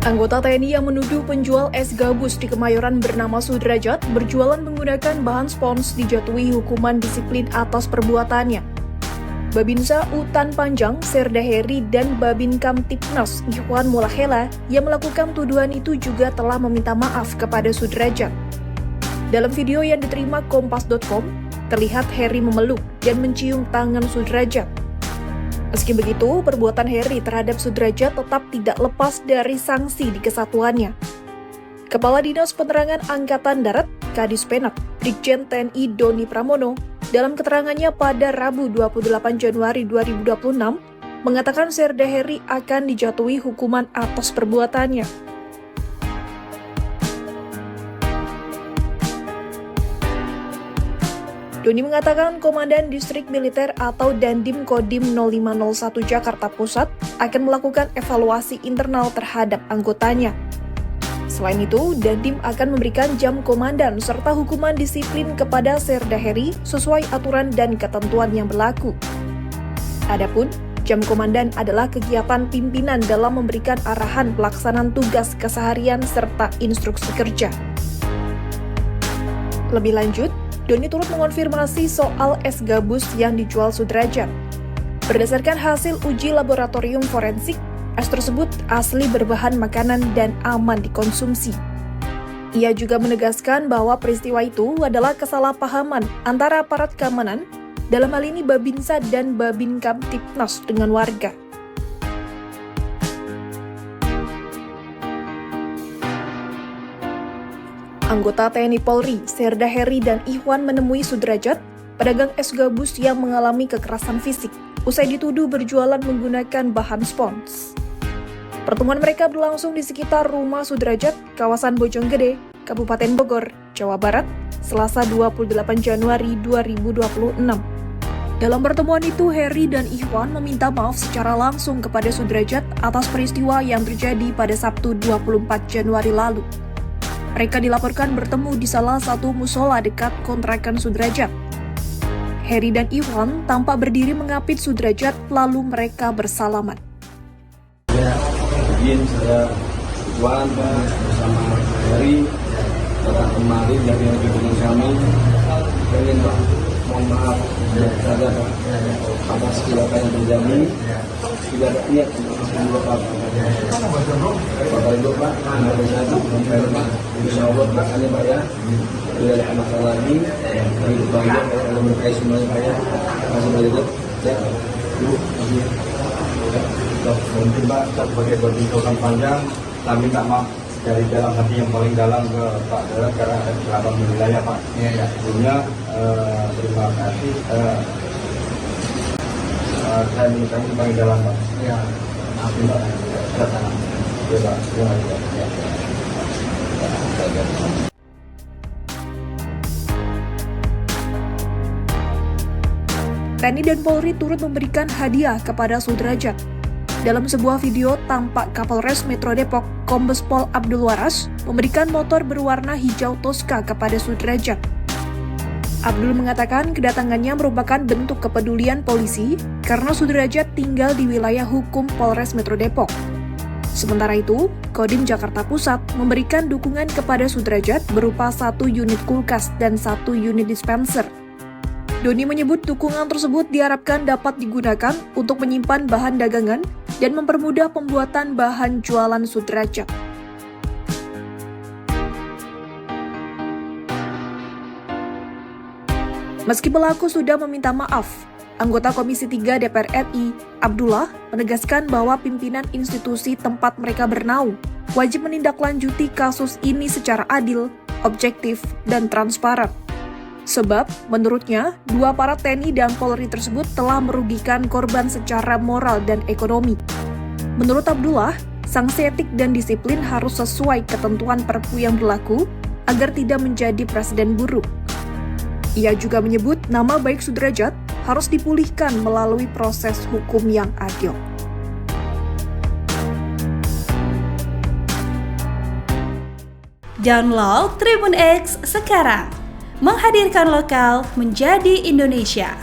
Anggota TNI yang menuduh penjual es gabus di Kemayoran bernama Sudrajat berjualan menggunakan bahan spons dijatuhi hukuman disiplin atas perbuatannya. Babinsa Utan Panjang, Serda Heri, dan Babin Kamtipnas Ikhwan Mulahela yang melakukan tuduhan itu juga telah meminta maaf kepada Sudrajat. Dalam video yang diterima Kompas.com, terlihat Heri memeluk dan mencium tangan Sudrajat. Meski begitu, perbuatan Heri terhadap Sudrajat tetap tidak lepas dari sanksi di kesatuannya. Kepala Dinas Penerangan Angkatan Darat, Kadis Penak, Brigjen TNI Doni Pramono, dalam keterangannya pada Rabu 28 Januari 2026, mengatakan Serda Heri akan dijatuhi hukuman atas perbuatannya. Doni mengatakan Komandan Distrik Militer atau Dandim Kodim 0501 Jakarta Pusat akan melakukan evaluasi internal terhadap anggotanya. Selain itu, Dandim akan memberikan jam komandan serta hukuman disiplin kepada Serda Heri sesuai aturan dan ketentuan yang berlaku. Adapun, jam komandan adalah kegiatan pimpinan dalam memberikan arahan pelaksanaan tugas keseharian serta instruksi kerja. Lebih lanjut, Doni turut mengonfirmasi soal es gabus yang dijual Sudrajat. Berdasarkan hasil uji laboratorium forensik, es tersebut asli berbahan makanan dan aman dikonsumsi. Ia juga menegaskan bahwa peristiwa itu adalah kesalahpahaman antara aparat keamanan, dalam hal ini Babinsa dan Babin Kamtipnas dengan warga. Anggota TNI Polri, Serda Heri dan Ikhwan menemui Sudrajat, pedagang es gabus yang mengalami kekerasan fisik, usai dituduh berjualan menggunakan bahan spons. Pertemuan mereka berlangsung di sekitar rumah Sudrajat, kawasan Bojonggede, Kabupaten Bogor, Jawa Barat, Selasa 28 Januari 2026. Dalam pertemuan itu, Heri dan Ikhwan meminta maaf secara langsung kepada Sudrajat atas peristiwa yang terjadi pada Sabtu 24 Januari lalu. Mereka dilaporkan bertemu di salah satu musola dekat kontrakan Sudrajat. Heri dan Ikhwan tampak berdiri mengapit Sudrajat, lalu mereka bersalaman. Ya, izin saya Ikhwan bersama Heri datang kemari dari hubungan kami. Ingin mohon maaf terhadap atas kecelakaan yang terjadi. Tidak ada niat untuk melakukan Bapak Ibu Pak, ada satu Pak, insya Allah makanya Pak ya, tidak ada masalah lagi, hidup bangga, kalau berkait semuanya Pak ya, masih banyak ya, Ibu, masih. Mungkin Pak, sebagai pertunjukan panjang, kami minta maaf dari dalam hati yang paling dalam ke Pak Darat karena ada kecelakaan di wilayah Pak. Ya. Sebelumnya terima kasih. Saya minta yang paling dalam Pak. Ya, maaf Pak. Ya Pak, terima kasih. TNI dan Polri turut memberikan hadiah kepada Sudrajat. Dalam sebuah video, tampak Kapolres Metro Depok, Kombes Pol Abdul Waras, memberikan motor berwarna hijau Tosca kepada Sudrajat. Abdul mengatakan kedatangannya merupakan bentuk kepedulian polisi karena Sudrajat tinggal di wilayah hukum Polres Metro Depok. Sementara itu, Kodim Jakarta Pusat memberikan dukungan kepada Sudrajat berupa 1 unit kulkas dan 1 unit dispenser. Doni menyebut dukungan tersebut diharapkan dapat digunakan untuk menyimpan bahan dagangan dan mempermudah pembuatan bahan jualan Sudrajat. Meski pelaku sudah meminta maaf, anggota Komisi 3 DPR RI, Abdullah, menegaskan bahwa pimpinan institusi tempat mereka bernaung wajib menindaklanjuti kasus ini secara adil, objektif, dan transparan. Sebab, menurutnya, 2 aparat TNI dan Polri tersebut telah merugikan korban secara moral dan ekonomi. Menurut Abdullah, sanksi etik dan disiplin harus sesuai ketentuan Perpu yang berlaku agar tidak menjadi presiden buruk. Ia juga menyebut nama baik Sudrajat harus dipulihkan melalui proses hukum yang adil. Download Tribun X sekarang, menghadirkan lokal menjadi Indonesia.